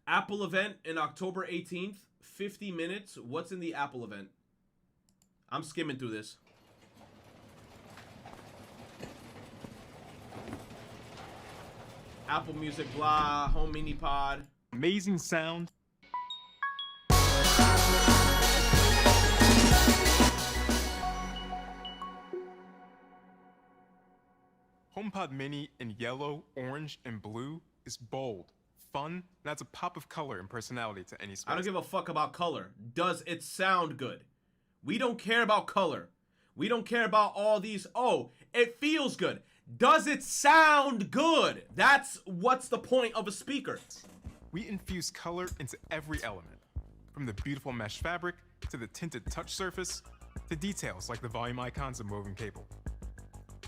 Apple event in October 18th, 50 minutes. What's in the Apple event? I'm skimming through this. Apple Music, blah, home mini pod. Amazing sound. HomePod Mini in yellow, orange, and blue is bold, fun, and adds a pop of color and personality to any space. I don't give a fuck about color. Does it sound good? We don't care about color. We don't care about all these, oh, it feels good. Does it sound good? That's what's the point of a speaker. We infuse color into every element, from the beautiful mesh fabric to the tinted touch surface to details like the volume icons and woven cable.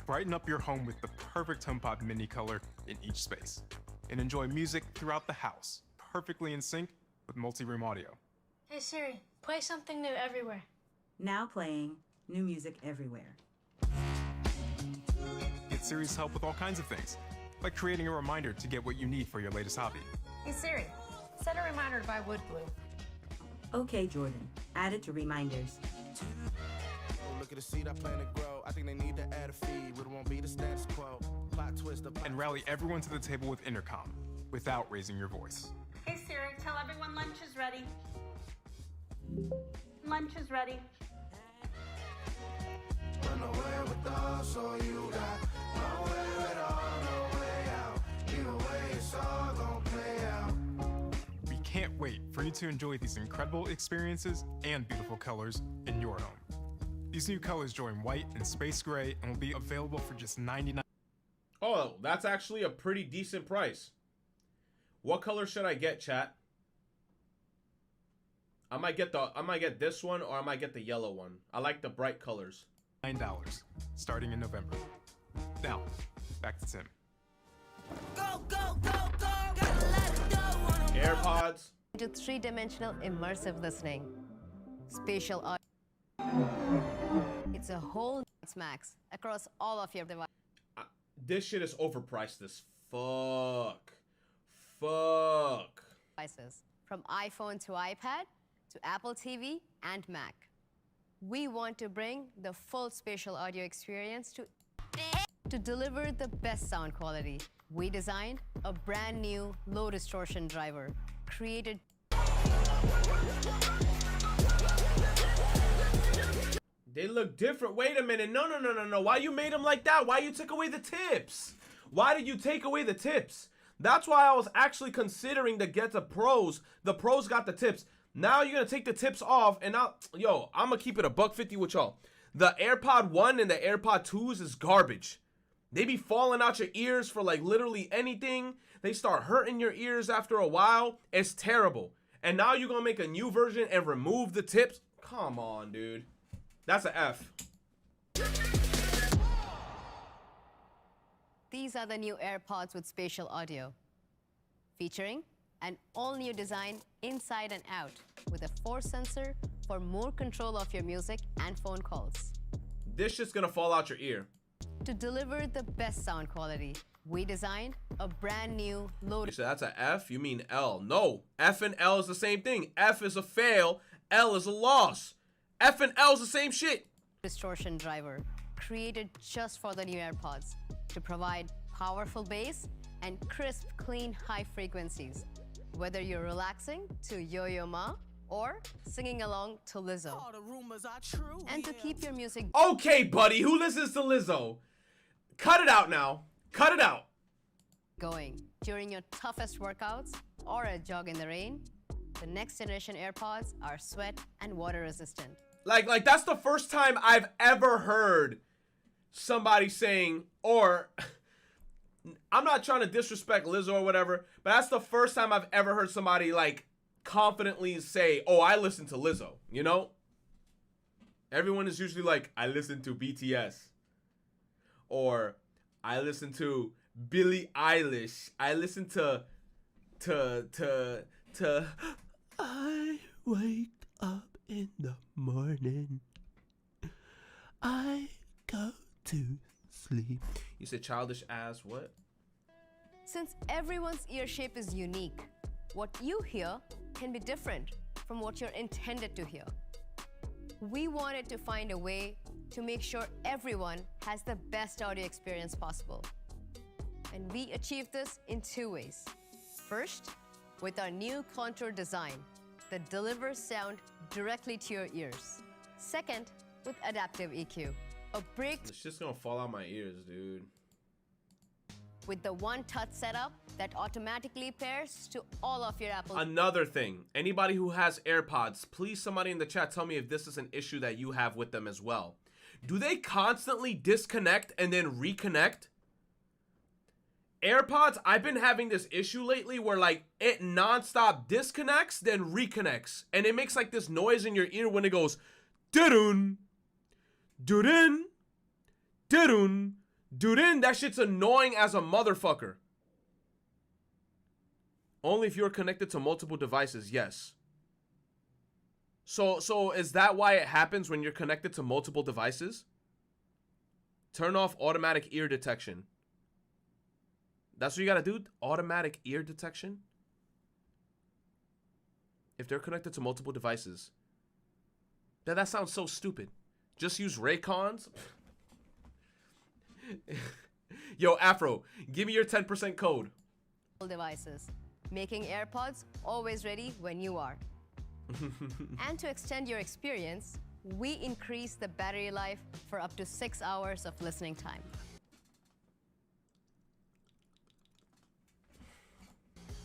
Brighten up your home with the perfect HomePod Mini color in each space, and enjoy music throughout the house, perfectly in sync with multi-room audio. Hey Siri, play something new everywhere. Now playing new music everywhere. Get Siri's help with all kinds of things, like creating a reminder to get what you need for your latest hobby. Hey Siri, set a reminder to buy wood glue. Okay, Jordan. Add it to reminders. Look at the seed I plan to grow. I think they need to add a feed, but it won't be the status quo. Plot twist, And rally everyone to the table with intercom, without raising your voice. Hey Siri, tell everyone lunch is ready. Lunch is ready. run away with us, all you got. Nowhere at all, no way out. Either way, it's all gonna play out. We can't wait for you to enjoy these incredible experiences and beautiful colors in your home. These new colors join white and space gray and will be available for just $99. Oh, that's actually a pretty decent price. What color should I get, chat? I might get this one, or I might get the yellow one. I like the bright colors. $9 starting in November. Now, back to Tim. Go, go, go, go. Gotta let it go on 'em. AirPods. To three-dimensional immersive listening. Spatial audio. It's a whole max across all of your This shit is overpriced as fuck. devices, from iPhone to iPad to Apple TV and Mac. We want to bring the full spatial audio experience to deliver the best sound quality. We designed a brand new low distortion driver, created They look different. Wait a minute. No. Why you made them like that? Why you took away the tips? Why did you take away the tips? That's why I was actually considering to get the pros. The pros got the tips. Now you're going to take the tips off. And now, yo, I'm going to keep it $150 with y'all. The AirPod 1 and the AirPod 2s is garbage. They be falling out your ears for like literally anything. They start hurting your ears after a while. It's terrible. And now you're going to make a new version and remove the tips? Come on, dude. That's an F. These are the new AirPods with spatial audio, featuring an all-new design inside and out with a force sensor for more control of your music and phone calls. This shit's gonna fall out your ear. To deliver the best sound quality, we designed a brand new low. You said that's a F? You mean L? No, F and L is the same thing. F is a fail, L is a loss. F and L is the same shit. Distortion driver, created just for the new AirPods to provide powerful bass and crisp, clean, high frequencies. Whether you're relaxing to Yo-Yo Ma or singing along to Lizzo. All the rumors are true. And to keep your music Okay, buddy, who listens to Lizzo? Cut it out now. Cut it out. going during your toughest workouts or a jog in the rain, the next generation AirPods are sweat and water resistant. Like that's the first time I've ever heard somebody saying, or I'm not trying to disrespect Lizzo or whatever, but that's the first time I've ever heard somebody like confidently say, oh, I listen to Lizzo, you know? Everyone is usually like, I listen to BTS. Or I listen to Billie Eilish. I listen to I wake up in the morning. I go to sleep. You said childish as what? Since everyone's ear shape is unique, what you hear can be different from what you're intended to hear. We wanted to find a way to make sure everyone has the best audio experience possible. And we achieved this in two ways. First, with our new contour design that delivers sound directly to your ears. Second, with adaptive EQ, a breakthrough It's just gonna fall out my ears, dude. with the one-touch setup that automatically pairs to all of your Apple. Another thing, anybody who has AirPods, please somebody in the chat tell me if this is an issue that you have with them as well. Do they constantly disconnect and then reconnect? AirPods, I've been having this issue lately where like it nonstop disconnects, then reconnects. And it makes like this noise in your ear when it goes, doo-doon, doo-doon, doo-doon, doo-doon. That shit's annoying as a motherfucker. Only if you're connected to multiple devices, yes. So is that why it happens when you're connected to multiple devices? Turn off automatic ear detection. That's what you gotta do? Automatic ear detection? If they're connected to multiple devices. That sounds so stupid. Just use Raycons? Yo, Afro, give me your 10% code. Devices, making AirPods always ready when you are. And to extend your experience, we increase the battery life for up to 6 hours of listening time.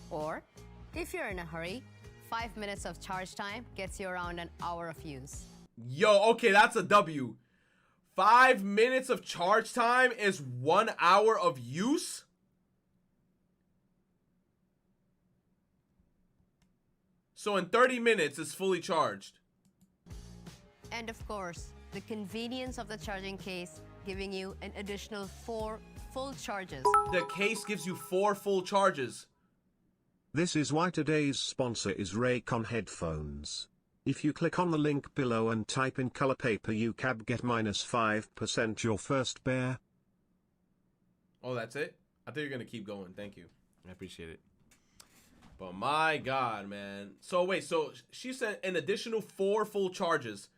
Or, if you're in a hurry, 5 minutes of charge time gets you around an hour of use. Yo, okay, that's a W. 5 minutes of charge time is 1 hour of use? So in 30 minutes, it's fully charged. And of course, the convenience of the charging case giving you an additional 4 full charges. The case gives you 4 full charges. This is why today's sponsor is Raycon headphones. If you click on the link below and type in color paper UCAB, get -5% your first bear. Oh, that's it? I thought you were going to keep going. Thank you. I appreciate it. But my God, man. So wait, so she said an additional 4 full charges.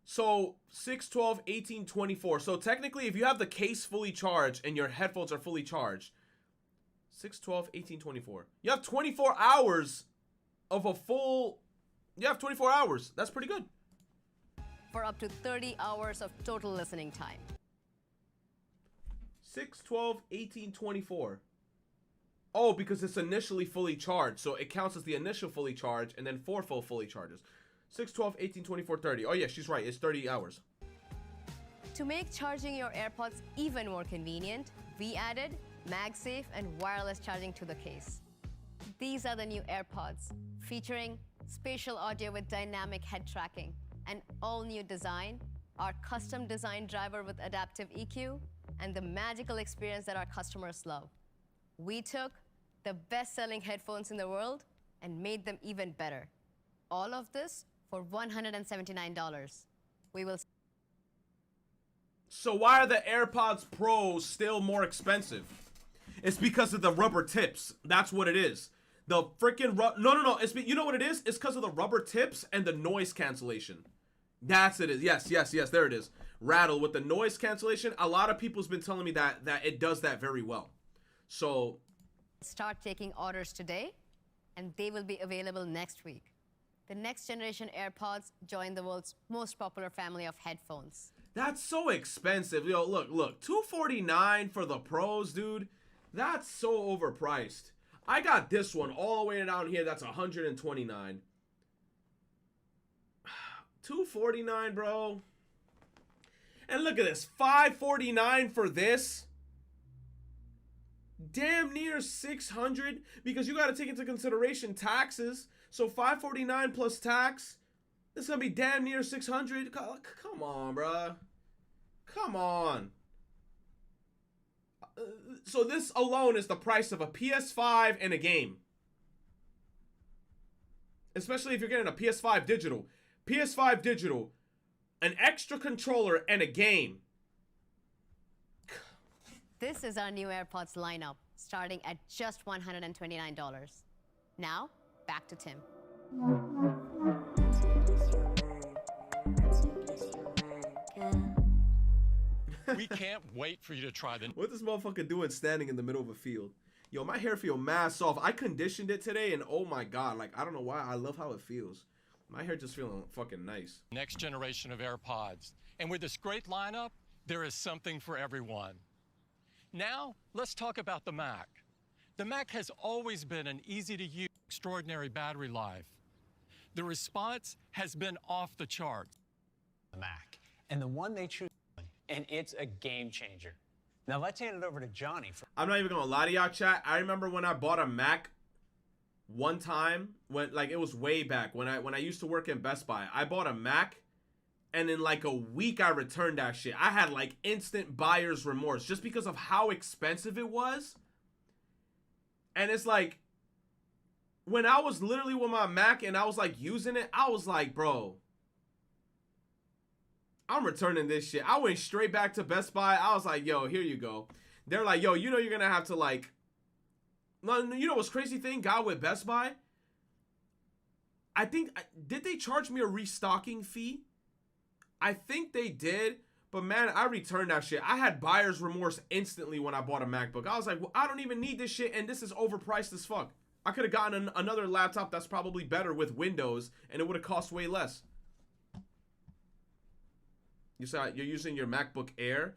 So 6, 12, 18, 24. So technically, if you have the case fully charged and your headphones are fully charged, 6, 12, 18, 24. You have 24 hours of a full... You have 24 hours. That's pretty good. For up to 30 hours of total listening time. 6, 12, 18, 24. Oh, because it's initially fully charged. So it counts as the initial fully charged and then 4 full fully charges. 6, 12, 18, 24, 30. Oh, yeah, she's right. It's 30 hours. To make charging your AirPods even more convenient, we added MagSafe and wireless charging to the case. These are the new AirPods, featuring spatial audio with dynamic head tracking, an all-new design, our custom design driver with adaptive EQ, and the magical experience that our customers love. We took the best-selling headphones in the world and made them even better. All of this for $179. We will... So why are the AirPods Pro still more expensive? It's because of the rubber tips. That's what it is. The freaking no. You know what it is? It's because of the rubber tips and the noise cancellation. That's it. Yes. There it is. Rattle with the noise cancellation. A lot of people's been telling me that it does that very well. So start taking orders today, and they will be available next week. The next generation AirPods join the world's most popular family of headphones. That's so expensive. Yo, look. $249 for the Pros, dude. That's so overpriced. I got this one all the way down here. That's $129. $249, bro. And look at this. $549 for this. Damn near $600, because you got to take into consideration taxes. So $549 plus tax. This is going to be damn near $600. Come on, bro. Come on. So this alone is the price of a PS5 and a game. Especially if you're getting a PS5 digital. PS5 digital, an extra controller, and a game. This is our new AirPods lineup, starting at just $129. Now, back to Tim. We can't wait for you to try the... What this motherfucker doing standing in the middle of a field? Yo, my hair feel mad soft. I conditioned it today, and oh my god, like, I don't know why. I love how it feels. My hair just feeling fucking nice. next generation of AirPods. And with this great lineup, there is something for everyone. Now, let's talk about the Mac. The Mac has always been an easy-to-use, extraordinary battery life. The response has been off the charts. The Mac, and the one they choose, and it's a game changer. Now let's hand it over to Johnny. I'm not even gonna lie to y'all, chat. I remember when I bought a Mac one time, when like it was way back when I used to work in Best Buy. I bought a Mac, and in like a week I returned that shit. I had like instant buyer's remorse just because of how expensive it was. And it's like, when I was literally with my Mac and I was like using it, I was like, bro, I'm returning this shit. I went straight back to Best Buy. I was like, yo, here you go. They're like, yo, you know you're gonna have to like, you know what's crazy thing got with Best Buy? I think, did they charge me a restocking fee? I think they did, but man, I returned that shit. I had buyer's remorse instantly when I bought a MacBook. I was like, well, I don't even need this shit, and this is overpriced as fuck. I could have gotten another laptop that's probably better with Windows, and it would have cost way less. You said you're using your MacBook Air?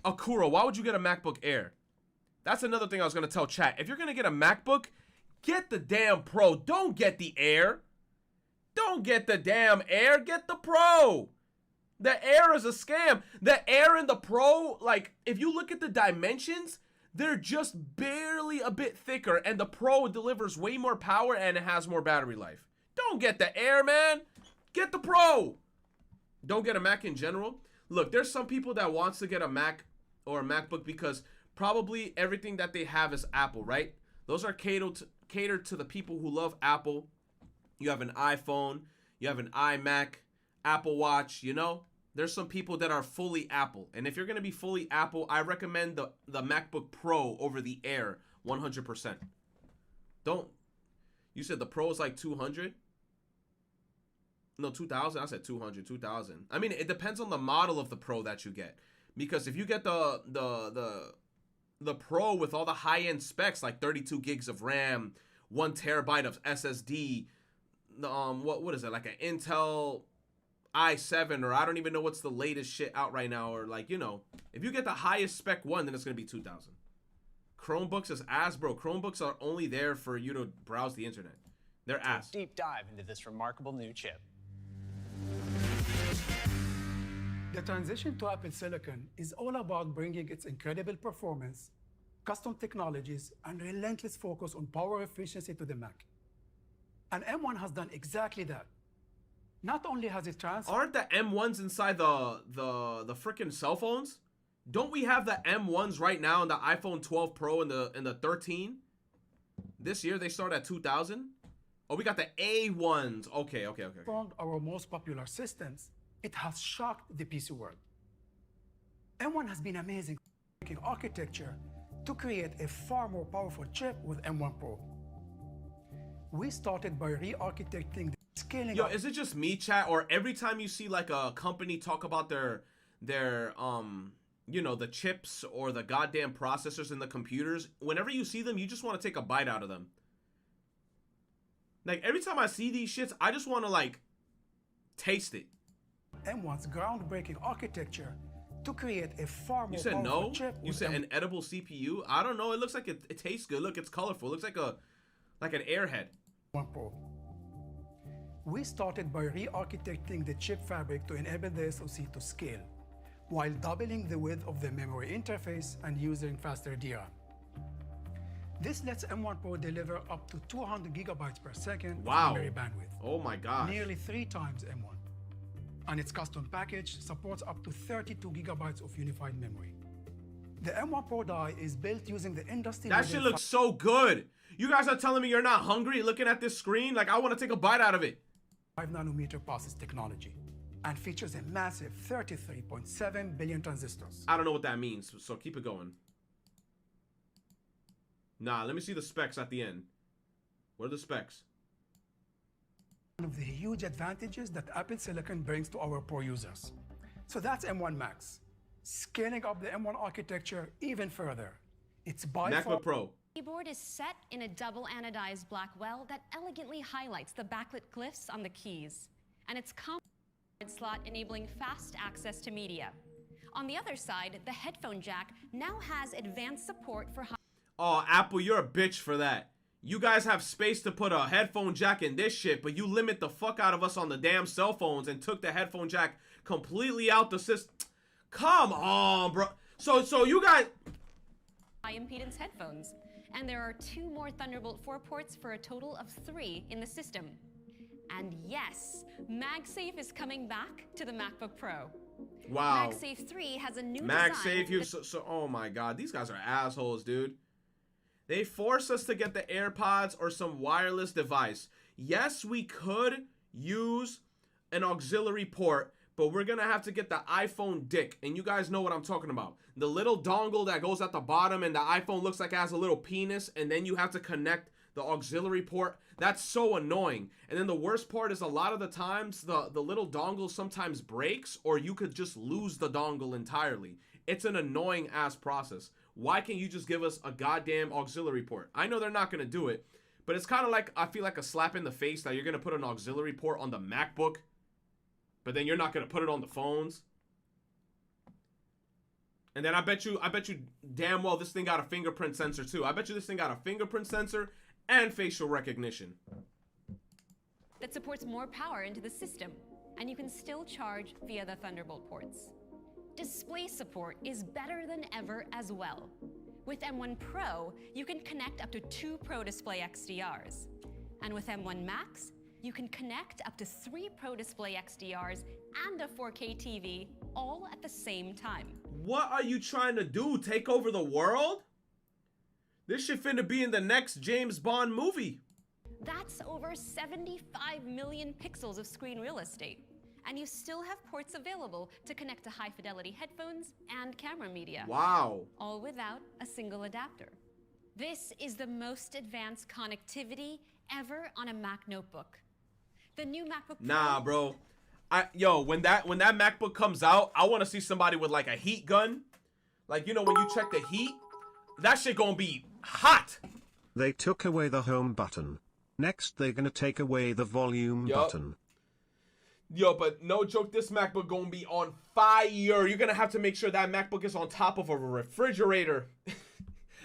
Akura, why would you get a MacBook Air? That's another thing I was going to tell chat. If you're going to get a MacBook, get the damn Pro. Don't get the Air. Don't get the damn Air. Get the Pro. The Air is a scam. The Air and the Pro, like, if you look at the dimensions, they're just barely a bit thicker, and the Pro delivers way more power and it has more battery life. Don't get the Air, man. Get the Pro. Don't get a Mac in general. Look, there's some people that wants to get a Mac or a MacBook because probably everything that they have is Apple, right? Those are catered to the people who love Apple. You have an iPhone, you have an iMac, Apple Watch, you know? There's some people that are fully Apple. And if you're going to be fully Apple, I recommend the MacBook Pro over the Air 100%. Don't. You said the Pro is like 200? No, 2,000. I said 200, 2,000. I mean, it depends on the model of the Pro that you get. Because if you get the Pro with all the high-end specs, like 32 gigs of RAM, 1 terabyte of SSD, what is it, like an Intel i7, or I don't even know what's the latest shit out right now, or like, you know, if you get the highest spec one, then it's gonna be 2,000. Chromebooks is ass, bro. Chromebooks are only there for you to browse the internet. They're ass. Deep dive into this remarkable new chip. The transition to Apple Silicon is all about bringing its incredible performance, custom technologies, and relentless focus on power efficiency to the Mac. And M1 has done exactly that. Not only has it transferred... Aren't the M1s inside the freaking cell phones? Don't we have the M1s right now in the iPhone 12 Pro and the 13? This year they start at 2,000? Oh, we got the A1s. Okay. From our most popular systems, it has shocked the PC world. M1 has been amazing architecture to create a far more powerful chip with M1 Pro. We started by re-architecting the scaling. Yo, is it just me, chat, or every time you see like a company talk about their you know, the chips or the goddamn processors in the computers, whenever you see them, you just want to take a bite out of them. Like, every time I see these shits, I just want to, like, taste it. M1's groundbreaking architecture to create a far more You said powerful no? chip. You said an edible CPU? I don't know. It looks like it tastes good. Look, it's colorful. It looks like an Airhead. M1 Pro. We started by re-architecting the chip fabric to enable the SoC to scale, while doubling the width of the memory interface and using faster DRAM. This lets M1 Pro deliver up to 200 gigabytes per second of memory bandwidth. Oh my gosh. Nearly 3 times M1. And its custom package supports up to 32 gigabytes of unified memory. The M1 Pro die is built using the industry. That shit looks so good. You guys are telling me you're not hungry looking at this screen? Like, I want to take a bite out of it. 5nm process technology and features a massive 33.7 billion transistors. I don't know what that means, so keep it going. Nah, let me see the specs at the end. What are the specs? One of the huge advantages that Apple Silicon brings to our Pro users. So that's M1 Max. Scaling up the M1 architecture even further. It's by far... MacBook Pro. Keyboard is set in a double anodized black well that elegantly highlights the backlit glyphs on the keys. And it's slot enabling fast access to media. On the other side, the headphone jack now has advanced support for Oh, Apple, you're a bitch for that. You guys have space to put a headphone jack in this shit, but you limit the fuck out of us on the damn cell phones and took the headphone jack completely out the system. Come on, bro. So you guys... high impedance headphones. And there are 2 more Thunderbolt 4 ports for a total of 3 in the system. And yes, MagSafe is coming back to the MacBook Pro. Wow. MagSafe 3 has a new MagSafe, you oh my god, these guys are assholes, dude. They force us to get the AirPods or some wireless device. Yes, we could use an auxiliary port, but we're gonna have to get the iPhone dick, and you guys know what I'm talking about. The little dongle that goes at the bottom and the iPhone looks like it has a little penis, and then you have to connect the auxiliary port. That's so annoying. And then the worst part is a lot of the times the little dongle sometimes breaks, or you could just lose the dongle entirely. It's an annoying ass process. Why can't you just give us a goddamn auxiliary port? I know they're not gonna do it, but it's kind of like, I feel like a slap in the face that you're gonna put an auxiliary port on the MacBook, but then you're not gonna put it on the phones. And then I bet you damn well this thing got a fingerprint sensor too. I bet you this thing got a fingerprint sensor and facial recognition. that supports more power into the system, and you can still charge via the Thunderbolt ports. Display support is better than ever as well. With M1 Pro, you can connect up to 2 Pro Display XDRs. And with M1 Max, you can connect up to 3 Pro Display XDRs and a 4K TV all at the same time. What are you trying to do? Take over the world? This shit finna be in the next James Bond movie. That's over 75 million pixels of screen real estate. And you still have ports available to connect to high-fidelity headphones and camera media. Wow. All without a single adapter. This is the most advanced connectivity ever on a Mac notebook. The new MacBook Pro... Nah, bro. When that MacBook comes out, I want to see somebody with like a heat gun. Like, you know, when you check the heat, that shit gonna be hot. They took away the home button. Next, they're gonna take away the volume button. Yo, but no joke, this MacBook gonna be on fire. You're gonna have to make sure that MacBook is on top of a refrigerator.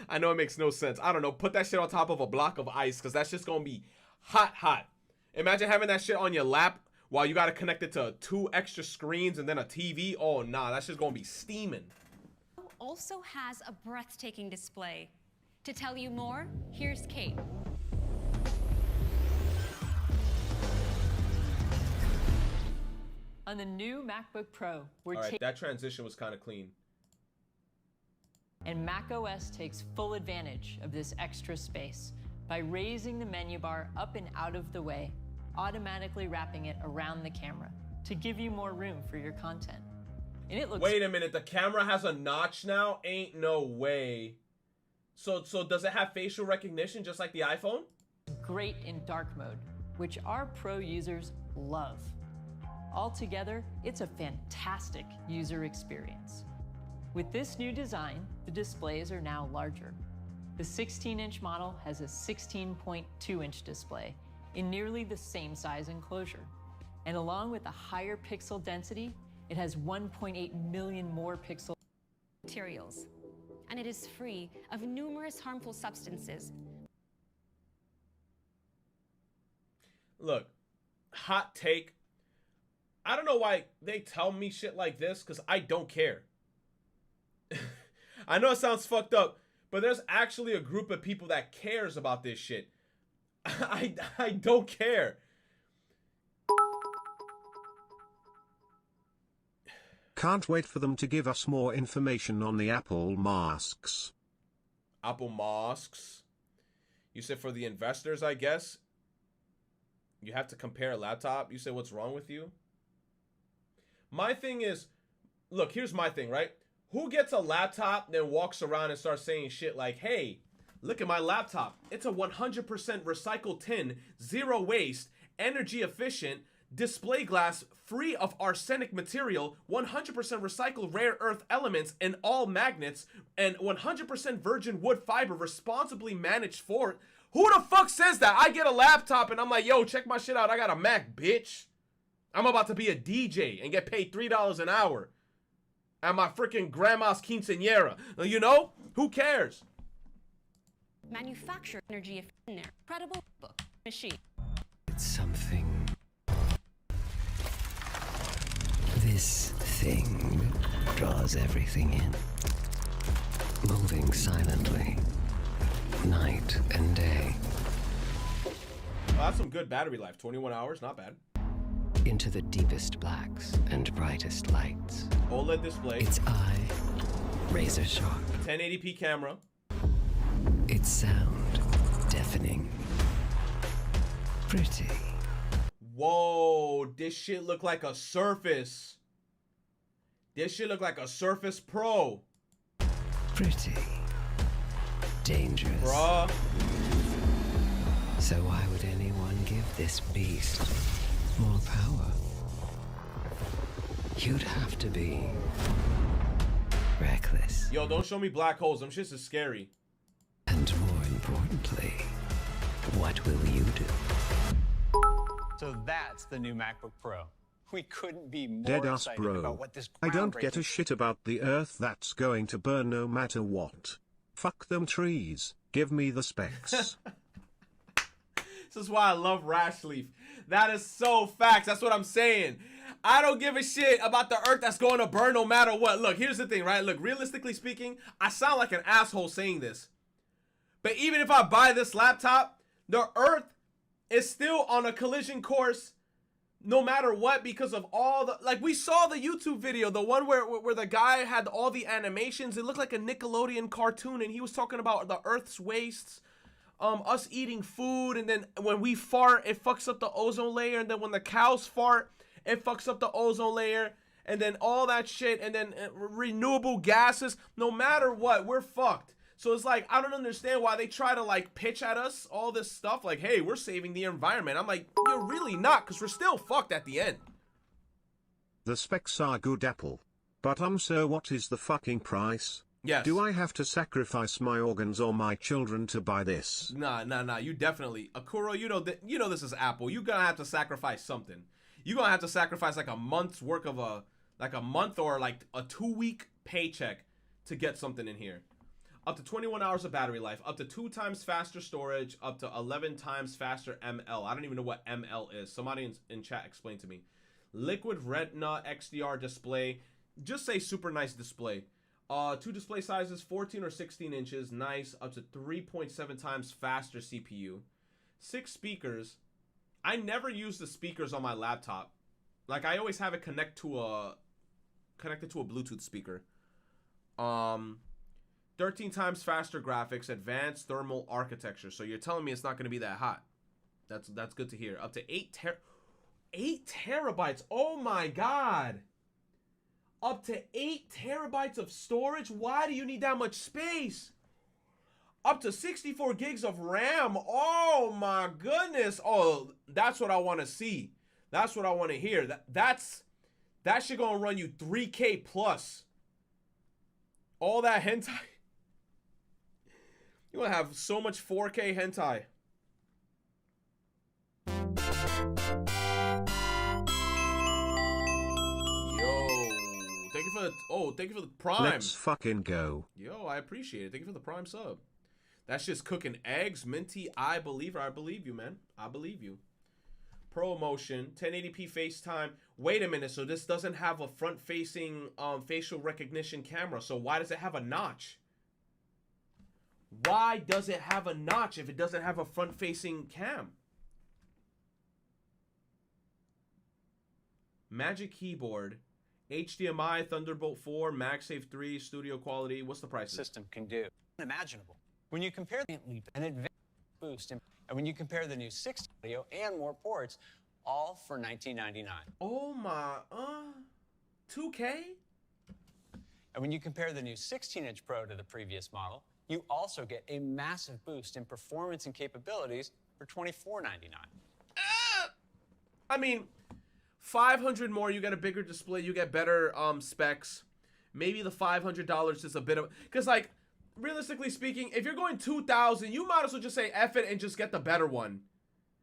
I know it makes no sense. I don't know. Put that shit on top of a block of ice, because that's just gonna be hot, hot. Imagine having that shit on your lap while you gotta connect it to 2 extra screens and then a TV. Oh, nah, that's just gonna be steaming. Also has a breathtaking display. To tell you more, here's Kate. On the new MacBook Pro, we're Alright, that transition was kind of clean. And macOS takes full advantage of this extra space by raising the menu bar up and out of the way, automatically wrapping it around the camera to give you more room for your content. And it looks... Wait a minute, the camera has a notch now? Ain't no way. So does it have facial recognition just like the iPhone? Great in dark mode, which our Pro users love. Altogether, it's a fantastic user experience. With this new design, the displays are now larger. The 16-inch model has a 16.2-inch display in nearly the same size enclosure. And along with a higher pixel density, it has 1.8 million more pixel materials. And it is free of numerous harmful substances. Look, hot take. I don't know why they tell me shit like this, because I don't care. I know it sounds fucked up, but there's actually a group of people that cares about this shit. I don't care. Can't wait for them to give us more information on the Apple masks. Apple masks? You said for the investors, I guess? You have to compare a laptop? You say what's wrong with you? My thing is, look, here's my thing, right? Who gets a laptop, then walks around and starts saying shit like, hey, Look at my laptop. It's a 100% recycled tin, zero waste, energy efficient, display glass, free of arsenic material, 100% recycled rare earth elements and all magnets, and 100% virgin wood fiber responsibly managed for. Who the fuck says that? I get a laptop and I'm like, yo, check my shit out. I got a Mac, bitch. I'm about to be a DJ and get paid $3 an hour at my freaking grandma's quinceañera. You know? Who cares? Manufacture energy in there. Credible book machine. It's something. This thing draws everything in, moving silently, night and day. Oh, that's some good battery life. 21 hours, not bad. Into the deepest blacks and brightest lights. OLED display. Its eye, razor sharp. 1080p camera. Its sound, deafening. Pretty. Whoa, this shit look like a Surface. This shit look like a Surface Pro. Pretty. Dangerous. Bruh. So why would anyone give this beast more power? You'd have to be reckless. Yo, don't show me black holes. Them shits is scary. And more importantly, what will you do? So that's the new MacBook Pro. We couldn't be more Deadass excited about bro. what this I don't get a groundbreaking- shit about the earth that's going to burn no matter what. Fuck them trees. Give me the specs. This is why I love Rashleaf. That is so facts. That's what I'm saying. I don't give a shit about the earth that's going to burn no matter what. Look, here's the thing, right? Look, realistically speaking, I sound like an asshole saying this. But even if I buy this laptop, the earth is still on a collision course no matter what, because of all the, like, we saw the YouTube video, the one where the guy had all the animations. It looked like a Nickelodeon cartoon, and he was talking about the earth's wastes, us eating food, and then when we fart, it fucks up the ozone layer, and then when the cows fart, it fucks up the ozone layer, and then all that shit, and then renewable gases. No matter what, we're fucked. So it's like, I don't understand why they try to like pitch at us all this stuff like, hey, we're saving the environment. I'm like, you're really not, because we're still fucked at the end. The specs are good, Apple. But so what is the fucking price? Yes. Do I have to sacrifice my organs or my children to buy this? Nah, you definitely. Akuro, you know this is Apple. You're gonna have to sacrifice something. You're gonna have to sacrifice like a month's work of a month or like a 2-week paycheck to get something in here. Up to 21 hours of battery life, up to 2 times faster storage, up to 11 times faster ML. I don't even know what ML is. Somebody in chat explain to me. Liquid Retina XDR display. Just say super nice display. 2 display sizes, 14 or 16 inches. Nice. Up to 3.7 times faster CPU. 6 speakers. I never use the speakers on my laptop. Like, I always have it connected to a Bluetooth speaker. 13 times faster graphics, advanced thermal architecture. So you're telling me it's not going to be that hot. That's good to hear. Up to 8 terabytes. Oh my god. Up to 8 terabytes of storage. Why do you need that much space? Up to 64 gigs of RAM. Oh my goodness. Oh, that's what I want to see. That's what I want to hear. That shit gonna run you 3K plus. All that hentai. You're gonna have so much 4K hentai. Yo, thank you for the Prime. Let's fucking go. Yo, I appreciate it. Thank you for the Prime sub. That's just cooking eggs, minty. I believe you, man. I believe you. Pro Motion, 1080p FaceTime. Wait a minute, so this doesn't have a front-facing facial recognition camera. So why does it have a notch? Why does it have a notch if it doesn't have a front-facing cam? Magic Keyboard, HDMI, Thunderbolt 4, MagSafe 3, studio quality. What's the price? System can do. Unimaginable. When you compare the leap and advanced boost, and when you compare the new 6 audio and more ports, all for $19.99. Oh my, 2K? And when you compare the new 16-inch Pro to the previous model, You also get a massive boost in performance and capabilities for $24.99. I mean, 500 more, you get a bigger display, you get better specs. Maybe the $500 is a bit of, because like, realistically speaking, if you're going 2,000, you might as well just say F it and just get the better one.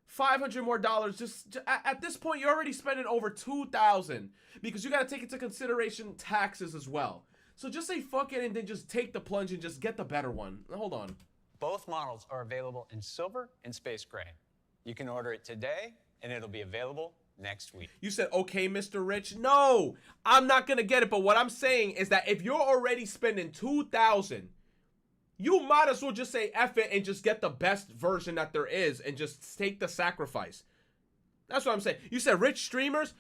500 more dollars, just at this point, you're already spending over 2,000 because you got to take into consideration taxes as well. So just say fuck it and then just take the plunge and just get the better one. Hold on. Both models are available in silver and space gray. You can order it today and it'll be available next week. You said, okay, Mr. Rich. No, I'm not going to get it. But what I'm saying is that if you're already spending $2,000, you might as well just say F it and just get the best version that there is and just take the sacrifice. That's what I'm saying. You said rich streamers?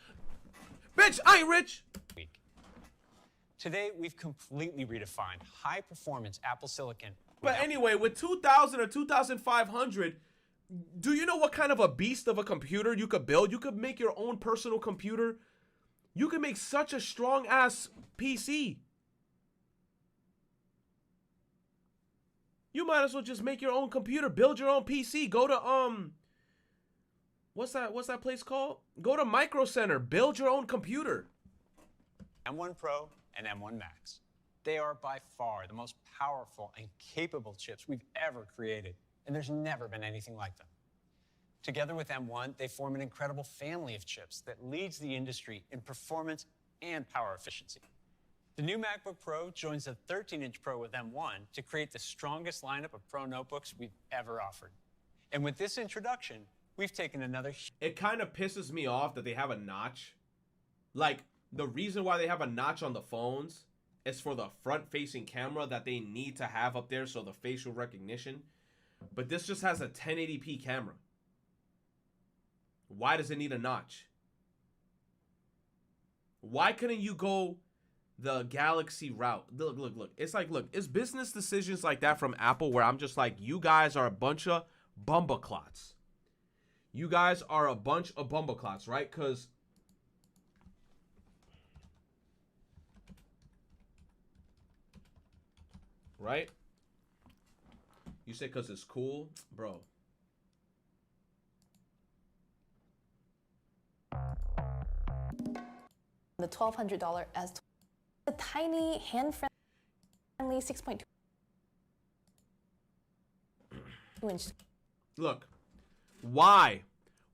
Bitch, I ain't rich. Today, we've completely redefined high-performance Apple Silicon. But anyway, with 2,000 or 2,500, do you know what kind of a beast of a computer you could build? You could make your own personal computer. You could make such a strong-ass PC. You might as well just make your own computer, build your own PC. Go to, what's that place called? Go to Micro Center, build your own computer. M1 Pro and M1 Max. They are by far the most powerful and capable chips we've ever created, and there's never been anything like them. Together with M1, they form an incredible family of chips that leads the industry in performance and power efficiency. The new MacBook Pro joins the 13-inch Pro with M1 to create the strongest lineup of Pro notebooks we've ever offered. And with this introduction, we've taken another... It kind of pisses me off that they have a notch. Like, the reason why they have a notch on the phones is for the front-facing camera that they need to have up there, so the facial recognition. But this just has a 1080p camera. Why does it need a notch? Why couldn't you go the Galaxy route? Look. It's like, look, it's business decisions like that from Apple where I'm just like, you guys are a bunch of bumbleclots. You guys are a bunch of bumbleclots, right? Because right? You say because it's cool? Bro. The $1,200 as a tiny, hand-friendly 6.2 inch. Look, why?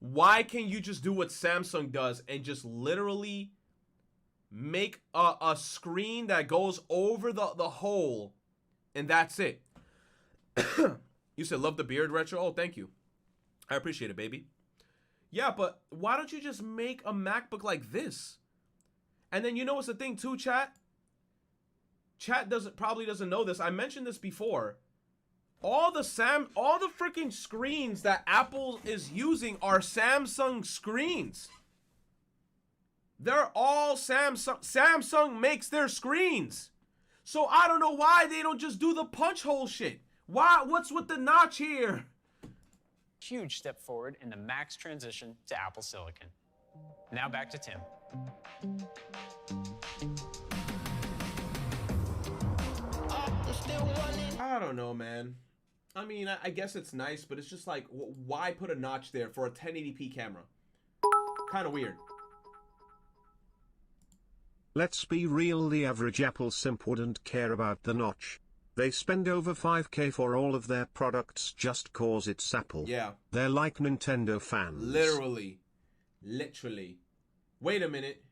Why can't you just do what Samsung does and just literally make a screen that goes over the hole and that's it? You said love the beard retro? Oh, thank you. I appreciate it, baby. Yeah, but why don't you just make a MacBook like this? And then you know what's the thing too, chat? Chat probably doesn't know this. I mentioned this before. All the freaking screens that Apple is using are Samsung screens. They're all Samsung. Samsung makes their screens. So I don't know why they don't just do the punch hole shit. Why? What's with the notch here? Huge step forward in the Mac's transition to Apple Silicon. Now back to Tim. I don't know, man. I mean, I guess it's nice, but it's just like, why put a notch there for a 1080p camera? Kind of weird. Let's be real, the average Apple simp wouldn't care about the notch. They spend over $5,000 for all of their products just cause it's Apple. Yeah. They're like Nintendo fans. Literally. Wait a minute.